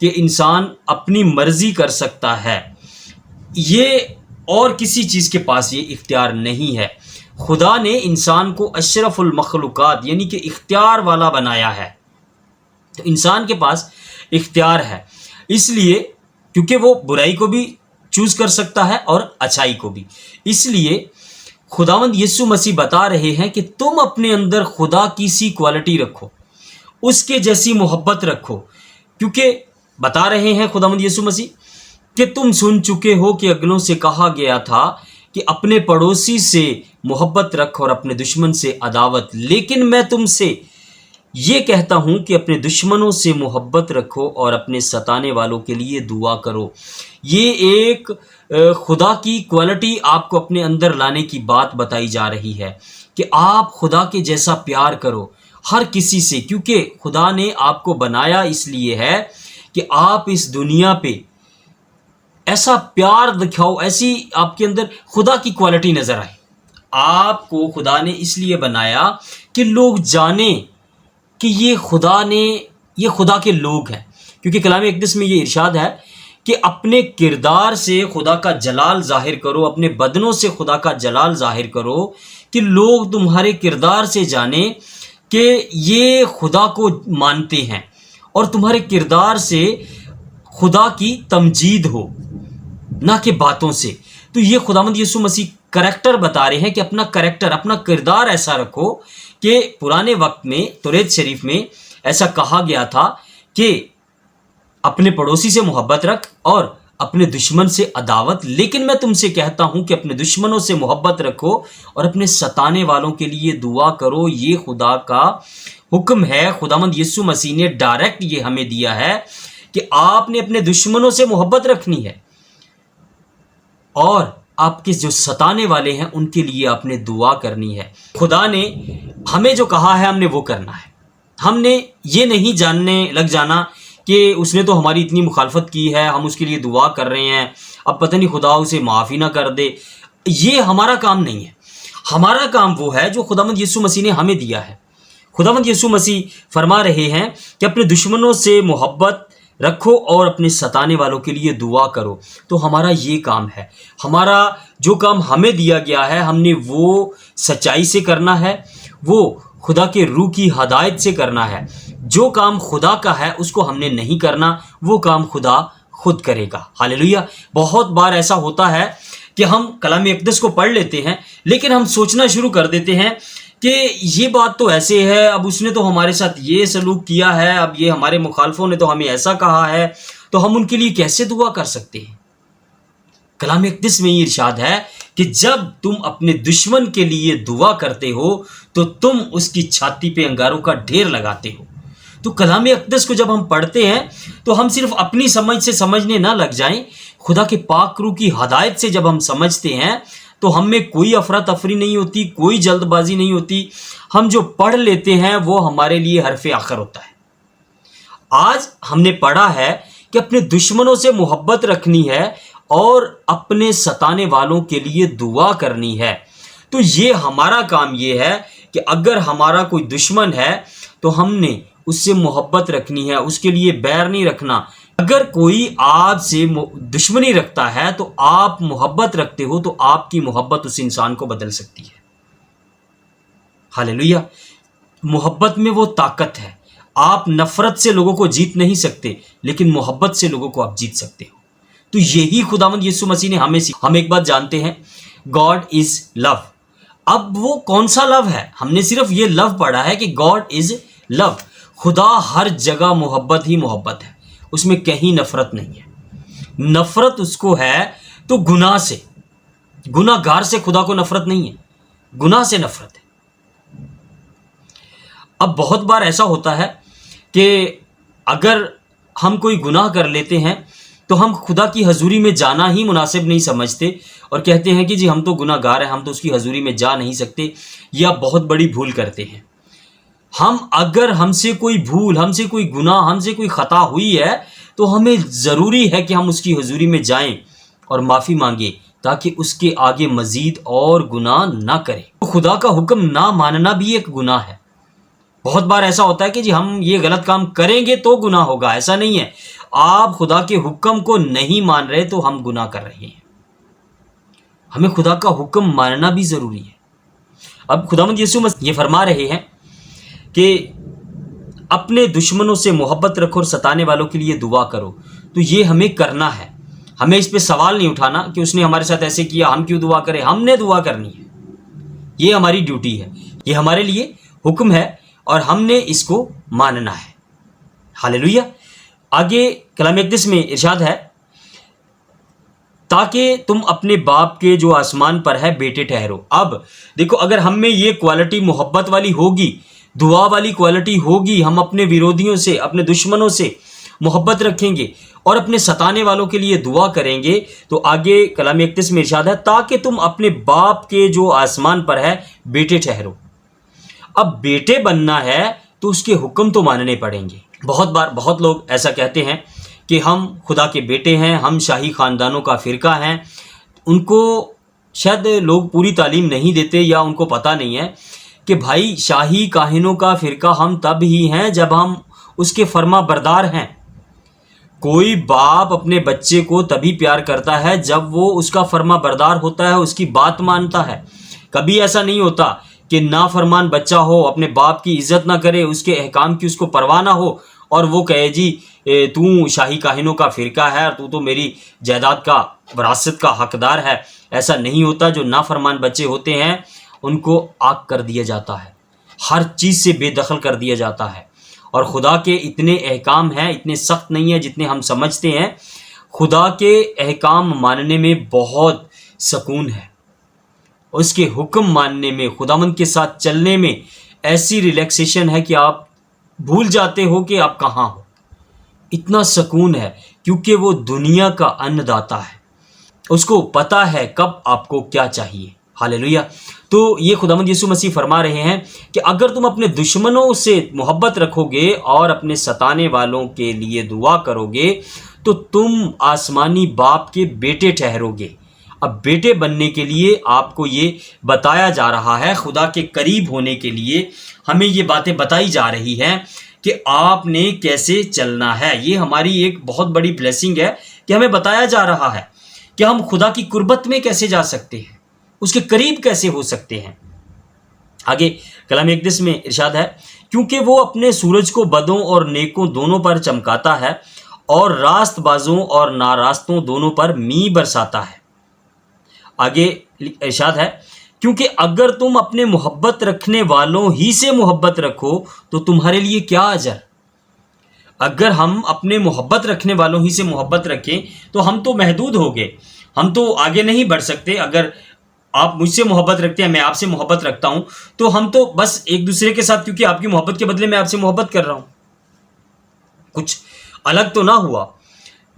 کہ انسان اپنی مرضی کر سکتا ہے، یہ اور کسی چیز کے پاس یہ اختیار نہیں ہے۔ خدا نے انسان کو اشرف المخلوقات یعنی کہ اختیار والا بنایا ہے، تو انسان کے پاس اختیار ہے، اس لیے کیونکہ وہ برائی کو بھی چوز کر سکتا ہے اور اچھائی کو بھی۔ اس لیے خداوند یسوع مسیح بتا رہے ہیں کہ تم اپنے اندر خدا کی سی کوالٹی رکھو، اس کے جیسی محبت رکھو، کیونکہ بتا رہے ہیں خداوند یسوع مسیح کہ تم سن چکے ہو کہ اگلوں سے کہا گیا تھا کہ اپنے پڑوسی سے محبت رکھ اور اپنے دشمن سے عداوت، لیکن میں تم سے یہ کہتا ہوں کہ اپنے دشمنوں سے محبت رکھو اور اپنے ستانے والوں کے لیے دعا کرو۔ یہ ایک خدا کی کوالٹی آپ کو اپنے اندر لانے کی بات بتائی جا رہی ہے کہ آپ خدا کے جیسا پیار کرو ہر کسی سے، کیونکہ خدا نے آپ کو بنایا اس لیے ہے کہ آپ اس دنیا پہ ایسا پیار دکھاؤ، ایسی آپ کے اندر خدا کی کوالٹی نظر آئے۔ آپ کو خدا نے اس لیے بنایا کہ لوگ جانیں کہ یہ خدا کے لوگ ہیں، کیونکہ کلام اقدس میں یہ ارشاد ہے کہ اپنے کردار سے خدا کا جلال ظاہر کرو، اپنے بدنوں سے خدا کا جلال ظاہر کرو، کہ لوگ تمہارے کردار سے جانیں کہ یہ خدا کو مانتے ہیں، اور تمہارے کردار سے خدا کی تمجید ہو، نہ کہ باتوں سے۔ تو یہ خداوند یسوع مسیح کریکٹر بتا رہے ہیں کہ اپنا کریکٹر، اپنا کردار ایسا رکھو کہ پرانے وقت میں توریت شریف میں ایسا کہا گیا تھا کہ اپنے پڑوسی سے محبت رکھ اور اپنے دشمن سے عداوت، لیکن میں تم سے کہتا ہوں کہ اپنے دشمنوں سے محبت رکھو اور اپنے ستانے والوں کے لیے دعا کرو۔ یہ خدا کا حکم ہے، خداوند یسوع مسیح نے ڈائریکٹ یہ ہمیں دیا ہے کہ آپ نے اپنے دشمنوں سے محبت رکھنی ہے اور آپ کے جو ستانے والے ہیں ان کے لیے آپ نے دعا کرنی ہے۔ خدا نے ہمیں جو کہا ہے ہم نے وہ کرنا ہے۔ ہم نے یہ نہیں جاننے لگ جانا کہ اس نے تو ہماری اتنی مخالفت کی ہے، ہم اس کے لیے دعا کر رہے ہیں، اب پتہ نہیں خدا اسے معافی نہ کر دے۔ یہ ہمارا کام نہیں ہے۔ ہمارا کام وہ ہے جو خداوند یسوع مسیح نے ہمیں دیا ہے۔ خداوند یسوع مسیح فرما رہے ہیں کہ اپنے دشمنوں سے محبت رکھو اور اپنے ستانے والوں کے لیے دعا کرو۔ تو ہمارا یہ کام ہے، ہمارا جو کام ہمیں دیا گیا ہے ہم نے وہ سچائی سے کرنا ہے، وہ خدا کے روح کی ہدایت سے کرنا ہے۔ جو کام خدا کا ہے اس کو ہم نے نہیں کرنا، وہ کام خدا خود کرے گا۔ ہاللیلویہ۔ بہت بار ایسا ہوتا ہے کہ ہم کلام اقدس کو پڑھ لیتے ہیں لیکن ہم سوچنا شروع کر دیتے ہیں کہ یہ بات تو ایسے ہے، اب اس نے تو ہمارے ساتھ یہ سلوک کیا ہے، اب یہ ہمارے مخالفوں نے تو ہمیں ایسا کہا ہے، تو ہم ان کے لیے کیسے دعا کر سکتے ہیں؟ کلام اقدس میں یہ ارشاد ہے کہ جب تم اپنے دشمن کے لیے دعا کرتے ہو تو تم اس کی چھاتی پہ انگاروں کا ڈھیر لگاتے ہو۔ تو کلام اقدس کو جب ہم پڑھتے ہیں تو ہم صرف اپنی سمجھ سے سمجھنے نہ لگ جائیں، خدا کے پاک روح کی ہدایت سے جب ہم سمجھتے ہیں تو ہم میں کوئی افراتفری نہیں ہوتی، کوئی جلد بازی نہیں ہوتی۔ ہم جو پڑھ لیتے ہیں وہ ہمارے لیے حرف آخر ہوتا ہے۔ آج ہم نے پڑھا ہے کہ اپنے دشمنوں سے محبت رکھنی ہے اور اپنے ستانے والوں کے لیے دعا کرنی ہے۔ تو یہ ہمارا کام یہ ہے کہ اگر ہمارا کوئی دشمن ہے تو ہم نے اس سے محبت رکھنی ہے، اس کے لیے بیر نہیں رکھنا۔ اگر کوئی آپ سے دشمنی رکھتا ہے تو آپ محبت رکھتے ہو تو آپ کی محبت اس انسان کو بدل سکتی ہے۔ ہاللیلویہ۔ محبت میں وہ طاقت ہے۔ آپ نفرت سے لوگوں کو جیت نہیں سکتے لیکن محبت سے لوگوں کو آپ جیت سکتے ہو۔ تو یہی خداوند یسوع مسیح نے ہم ایک بات جانتے ہیں، گاڈ از لو۔ اب وہ کون سا لو ہے؟ ہم نے صرف یہ لو پڑھا ہے کہ گاڈ از لو۔ خدا ہر جگہ محبت ہی محبت ہے، اس میں کہیں نفرت نہیں ہے۔ نفرت اس کو ہے تو گناہ سے، گناہ گار سے خدا کو نفرت نہیں ہے، گناہ سے نفرت ہے۔ اب بہت بار ایسا ہوتا ہے کہ اگر ہم کوئی گناہ کر لیتے ہیں تو ہم خدا کی حضوری میں جانا ہی مناسب نہیں سمجھتے اور کہتے ہیں کہ جی ہم تو گناہ گار ہیں، ہم تو اس کی حضوری میں جا نہیں سکتے۔ یہ آپ بہت بڑی بھول کرتے ہیں۔ اگر ہم سے کوئی بھول، ہم سے کوئی گناہ، ہم سے کوئی خطا ہوئی ہے تو ہمیں ضروری ہے کہ ہم اس کی حضوری میں جائیں اور معافی مانگیں تاکہ اس کے آگے مزید اور گناہ نہ کریں۔ خدا کا حکم نہ ماننا بھی ایک گناہ ہے۔ بہت بار ایسا ہوتا ہے کہ جی ہم یہ غلط کام کریں گے تو گناہ ہوگا، ایسا نہیں ہے۔ آپ خدا کے حکم کو نہیں مان رہے تو ہم گناہ کر رہے ہیں. ہمیں خدا کا حکم ماننا بھی ضروری ہے. اب خداوند یسوع مسیح یہ فرما رہے ہیں کہ اپنے دشمنوں سے محبت رکھو اور ستانے والوں کے لیے دعا کرو. تو یہ ہمیں کرنا ہے. ہمیں اس پہ سوال نہیں اٹھانا کہ اس نے ہمارے ساتھ ایسے کیا, ہم کیوں دعا کریں. ہم نے دعا کرنی ہے, یہ ہماری ڈیوٹی ہے, یہ ہمارے لیے حکم ہے اور ہم نے اس کو ماننا ہے. ہاللیلویہ. آگے کلام اقدس میں ارشاد ہے, تاکہ تم اپنے باپ کے جو آسمان پر ہے بیٹے ٹھہرو. اب دیکھو, اگر ہم میں یہ کوالٹی محبت والی ہوگی, دعا والی کوالٹی ہوگی, ہم اپنے ویرودھیوں سے, اپنے دشمنوں سے محبت رکھیں گے اور اپنے ستانے والوں کے لیے دعا کریں گے, تو آگے کلام اقدس میں ارشاد ہے, تاکہ تم اپنے باپ کے جو آسمان پر ہے بیٹے ٹھہرو. اب بیٹے بننا ہے تو اس کے حکم تو ماننے پڑیں گے. بہت بار بہت لوگ ایسا کہتے ہیں کہ ہم خدا کے بیٹے ہیں, ہم شاہی خاندانوں کا فرقہ ہیں. ان کو شاید لوگ پوری تعلیم نہیں دیتے یا ان کو پتہ نہیں ہے کہ بھائی شاہی کاہنوں کا فرقہ ہم تب ہی ہیں جب ہم اس کے فرما بردار ہیں. کوئی باپ اپنے بچے کو تبھی پیار کرتا ہے جب وہ اس کا فرما بردار ہوتا ہے, اس کی بات مانتا ہے. کبھی ایسا نہیں ہوتا کہ نافرمان بچہ ہو, اپنے باپ کی عزت نہ کرے, اس کے احکام کی اس کو پرواہ نہ ہو اور وہ کہے جی تو شاہی کاہنوں کا فرقہ ہے اور تو میری جائیداد کا وراثت کا حقدار ہے. ایسا نہیں ہوتا. جو نافرمان بچے ہوتے ہیں ان کو آگ کر دیا جاتا ہے, ہر چیز سے بے دخل کر دیا جاتا ہے. اور خدا کے اتنے احکام ہیں, اتنے سخت نہیں ہیں جتنے ہم سمجھتے ہیں. خدا کے احکام ماننے میں بہت سکون ہے, اس کے حکم ماننے میں, خداوند کے ساتھ چلنے میں ایسی ریلیکسیشن ہے کہ آپ بھول جاتے ہو کہ آپ کہاں ہو. اتنا سکون ہے کیونکہ وہ دنیا کا ان داتا ہے, اس کو پتہ ہے کب آپ کو کیا چاہیے. ہاللیلویہ. تو یہ خداوند یسوع مسیح فرما رہے ہیں کہ اگر تم اپنے دشمنوں سے محبت رکھو گے اور اپنے ستانے والوں کے لیے دعا کرو گے تو تم آسمانی باپ کے بیٹے ٹھہرو گے. اب بیٹے بننے کے لیے آپ کو یہ بتایا جا رہا ہے, خدا کے قریب ہونے کے لیے ہمیں یہ باتیں بتائی جا رہی ہیں کہ آپ نے کیسے چلنا ہے. یہ ہماری ایک بہت بڑی بلیسنگ ہے کہ ہمیں بتایا جا رہا ہے کہ ہم خدا کی قربت میں کیسے جا سکتے ہیں, اس کے قریب کیسے ہو سکتے ہیں. آگے کلام اقدس میں ارشاد ہے, کیونکہ وہ اپنے سورج کو بدوں اور نیکوں دونوں پر چمکاتا ہے اور راست بازوں اور ناراستوں دونوں پر می برساتا ہے. آگے ارشاد ہے, کیونکہ اگر تم اپنے محبت رکھنے والوں ہی سے محبت رکھو تو تمہارے لیے کیا اجر. اگر ہم اپنے محبت رکھنے والوں ہی سے محبت رکھیں تو ہم تو محدود ہو گئے, ہم تو آگے نہیں بڑھ سکتے. اگر آپ مجھ سے محبت رکھتے ہیں, میں آپ سے محبت رکھتا ہوں, تو ہم تو بس ایک دوسرے کے ساتھ, کیونکہ آپ کی محبت کے بدلے میں آپ سے محبت کر رہا ہوں, کچھ الگ تو نہ ہوا.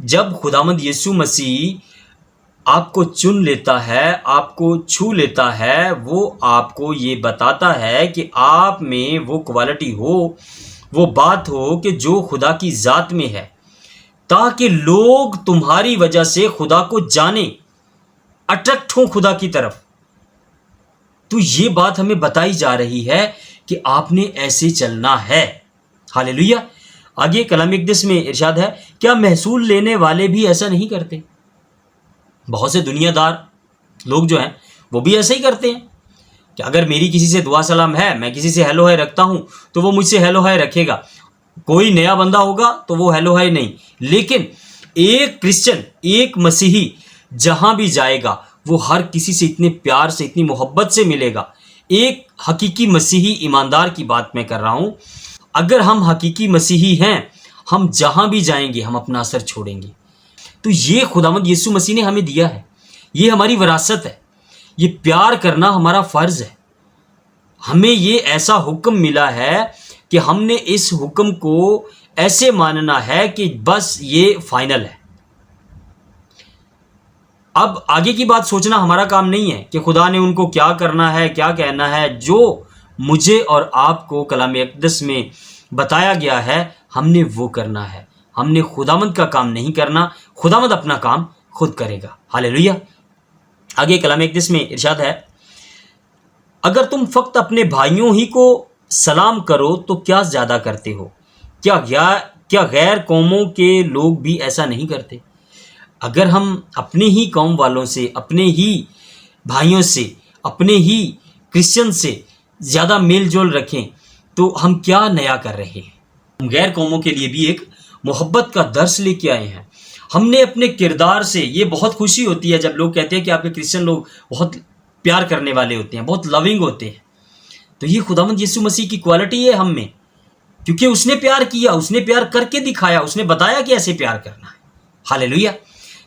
جب خداوند یسوع مسیح آپ کو چن لیتا ہے, آپ کو چھو لیتا ہے, وہ آپ کو یہ بتاتا ہے کہ آپ میں وہ کوالٹی ہو, وہ بات ہو کہ جو خدا کی ذات میں ہے, تاکہ لوگ تمہاری وجہ سے خدا کو جانیں, اٹریکٹ ہوں خدا کی طرف. تو یہ بات ہمیں بتائی جا رہی ہے کہ آپ نے ایسے چلنا ہے. ہاللیلویہ. آگے کلام اقدس میں ارشاد ہے, کیا محصول لینے والے بھی ایسا نہیں کرتے. بہت سے دنیا دار لوگ جو ہیں وہ بھی ایسا ہی کرتے ہیں کہ اگر میری کسی سے دعا سلام ہے, میں کسی سے ہیلو ہائی رکھتا ہوں تو وہ مجھ سے ہیلو ہائی رکھے گا. کوئی نیا بندہ ہوگا تو وہ ہیلو ہائی نہیں. لیکن ایک کرسچن, ایک مسیحی جہاں بھی جائے گا وہ ہر کسی سے اتنے پیار سے, اتنی محبت سے ملے گا. ایک حقیقی مسیحی ایماندار کی بات میں کر رہا ہوں. اگر ہم حقیقی مسیحی ہیں, ہم جہاں بھی جائیں گے ہم اپنا اثر چھوڑیں گے. تو یہ خداوند یسوع مسیح نے ہمیں دیا ہے, یہ ہماری وراثت ہے, یہ پیار کرنا ہمارا فرض ہے. ہمیں یہ ایسا حکم ملا ہے کہ ہم نے اس حکم کو ایسے ماننا ہے کہ بس یہ فائنل ہے. اب آگے کی بات سوچنا ہمارا کام نہیں ہے کہ خدا نے ان کو کیا کرنا ہے, کیا کہنا ہے. جو مجھے اور آپ کو کلام اقدس میں بتایا گیا ہے ہم نے وہ کرنا ہے. ہم نے خداوند کا کام نہیں کرنا, خداوند اپنا کام خود کرے گا. ہاللیلویہ. آگے کلام اقدس میں ارشاد ہے, اگر تم فقط اپنے بھائیوں ہی کو سلام کرو تو کیا زیادہ کرتے ہو, کیا کیا غیر قوموں کے لوگ بھی ایسا نہیں کرتے؟ اگر ہم اپنے ہی قوم والوں سے، اپنے ہی بھائیوں سے، اپنے ہی کرسچن سے زیادہ میل جول رکھیں تو ہم کیا نیا کر رہے ہیں؟ ہم غیر قوموں کے لیے بھی ایک محبت کا درس لے کے آئے ہیں۔ ہم نے اپنے کردار سے، یہ بہت خوشی ہوتی ہے جب لوگ کہتے ہیں کہ آپ کے کرسچن لوگ بہت پیار کرنے والے ہوتے ہیں، بہت لونگ ہوتے ہیں، تو یہ خداوند یسوع مسیح کی کوالٹی ہے ہم میں، کیونکہ اس نے پیار کیا، اس نے پیار کر کے دکھایا، اس نے بتایا کہ ایسے پیار کرنا ہے۔ ہاللیلویہ۔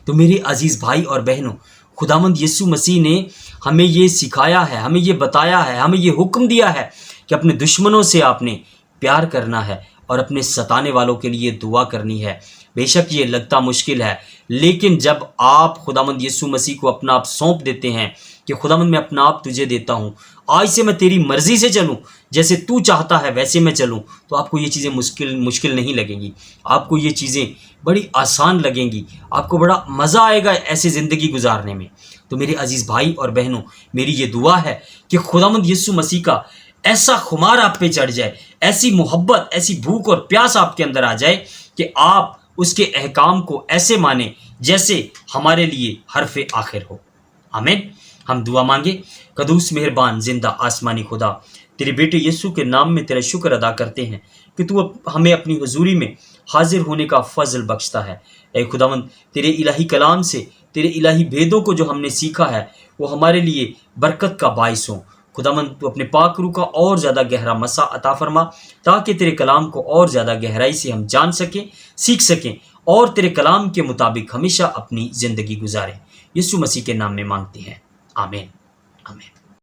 تو میرے عزیز بھائی اور بہنوں، خداوند یسوع مسیح نے ہمیں یہ سکھایا ہے، ہمیں یہ بتایا ہے، ہمیں یہ حکم دیا ہے کہ اپنے دشمنوں سے آپ نے پیار کرنا ہے اور اپنے ستانے والوں کے لیے دعا کرنی ہے۔ بے شک یہ لگتا مشکل ہے، لیکن جب آپ خداوند یسوع مسیح کو اپنا آپ سونپ دیتے ہیں کہ خداوند میں اپنا آپ تجھے دیتا ہوں، آج سے میں تیری مرضی سے چلوں، جیسے تو چاہتا ہے ویسے میں چلوں، تو آپ کو یہ چیزیں مشکل نہیں لگیں گی، آپ کو یہ چیزیں بڑی آسان لگیں گی، آپ کو بڑا مزہ آئے گا ایسے زندگی گزارنے میں۔ تو میرے عزیز بھائی اور بہنوں، میری یہ دعا ہے کہ خداوند یسوع مسیح کا ایسا خمار آپ پہ چڑھ جائے، ایسی محبت، ایسی بھوک اور پیاس آپ کے اندر آ جائے کہ آپ اس کے احکام کو ایسے مانیں جیسے ہمارے لیے حرف آخر ہو۔ آمین۔ ہم دعا مانگے۔ قدوس مہربان زندہ آسمانی خدا، تیرے بیٹے یسوع کے نام میں تیرا شکر ادا کرتے ہیں کہ تو ہمیں اپنی حضوری میں حاضر ہونے کا فضل بخشتا ہے۔ اے خداوند، تیرے الہی کلام سے، تیرے الہی بھیدوں کو جو ہم نے سیکھا ہے وہ ہمارے لیے برکت کا باعث ہوں۔ خداوند، تو اپنے پاک روح کا اور زیادہ گہرا مسا عطا فرما تاکہ تیرے کلام کو اور زیادہ گہرائی سے ہم جان سکیں، سیکھ سکیں اور تیرے کلام کے مطابق ہمیشہ اپنی زندگی گزاریں۔ یسوع مسیح کے نام میں مانگتے ہیں، آمین، آمین۔